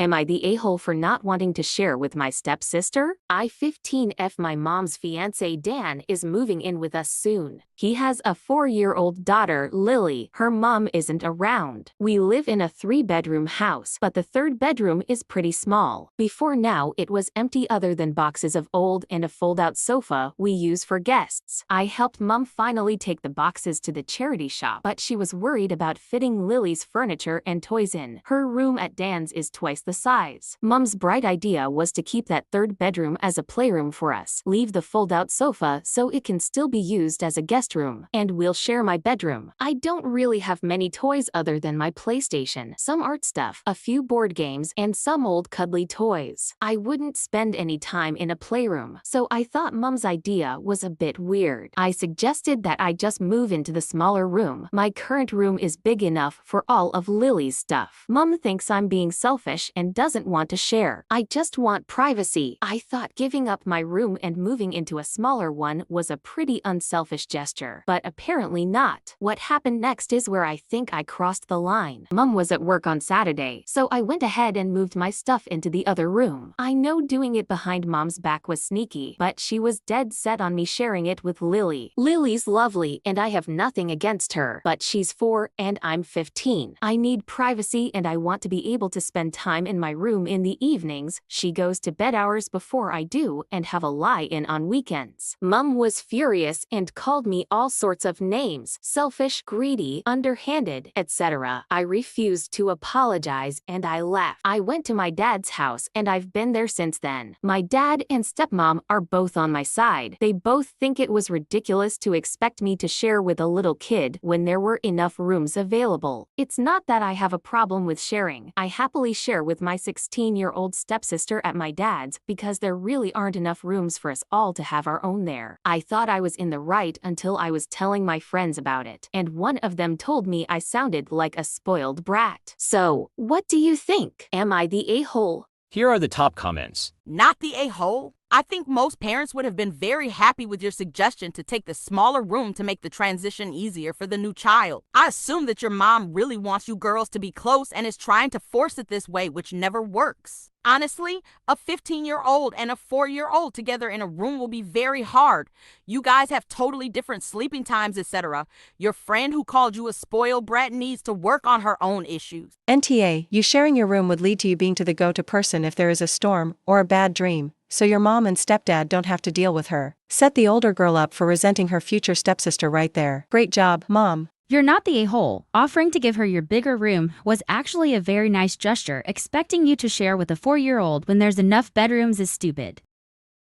Am I the a-hole for not wanting to share with my stepsister? I 15F my mom's fiance Dan is moving in with us soon. He has a 4-year-old daughter, Lily. Her mom isn't around. We live in a 3-bedroom house, but the 3rd bedroom is pretty small. Before now, it was empty other than boxes of old and a fold-out sofa we use for guests. I helped Mom finally take the boxes to the charity shop, but she was worried about fitting Lily's furniture and toys in. Her room at Dan's is twice the size. Mom's bright idea was to keep that 3rd bedroom as a playroom for us, leave the fold-out sofa so it can still be used as a guest room, and we'll share my bedroom. I don't really have many toys other than my PlayStation, some art stuff, a few board games, and some old cuddly toys. I wouldn't spend any time in a playroom, so I thought Mom's idea was a bit weird. I suggested that I just move into the smaller room. My current room is big enough for all of Lily's stuff. Mom thinks I'm being selfish and doesn't want to share. I just want privacy. I thought giving up my room and moving into a smaller one was a pretty unselfish gesture, but apparently not. What happened next is where I think I crossed the line. Mom was at work on Saturday, so I went ahead and moved my stuff into the other room. I know doing it behind Mom's back was sneaky, but she was dead set on me sharing it with Lily. Lily's lovely and I have nothing against her, but she's 4 and I'm 15. I need privacy and I want to be able to spend time in my room in the evenings. She goes to bed hours before I do and have a lie-in on weekends. Mom was furious and called me all sorts of names: selfish, greedy, underhanded, etc. I refused to apologize and I left. I went to my dad's house and I've been there since then. My dad and stepmom are both on my side. They both think it was ridiculous to expect me to share with a little kid when there were enough rooms available. It's not that I have a problem with sharing. I happily share with my 16-year-old stepsister at my dad's because there really aren't enough rooms for us all to have our own there. I thought I was in the right until I was telling my friends about it, and one of them told me I sounded like a spoiled brat. So, what do you think? Am I the a-hole? Here are the top comments. Not the a-hole. I think most parents would have been very happy with your suggestion to take the smaller room to make the transition easier for the new child. I assume that your mom really wants you girls to be close and is trying to force it this way, which never works. Honestly, a 15-year-old and a 4-year-old together in a room will be very hard. You guys have totally different sleeping times, etc. Your friend who called you a spoiled brat needs to work on her own issues. NTA, you sharing your room would lead to you being to the go-to person if there is a storm or a bad dream, so your mom and stepdad don't have to deal with her. Set the older girl up for resenting her future stepsister right there. Great job, Mom. You're not the a-hole. Offering to give her your bigger room was actually a very nice gesture. Expecting you to share with a 4-year-old when there's enough bedrooms is stupid.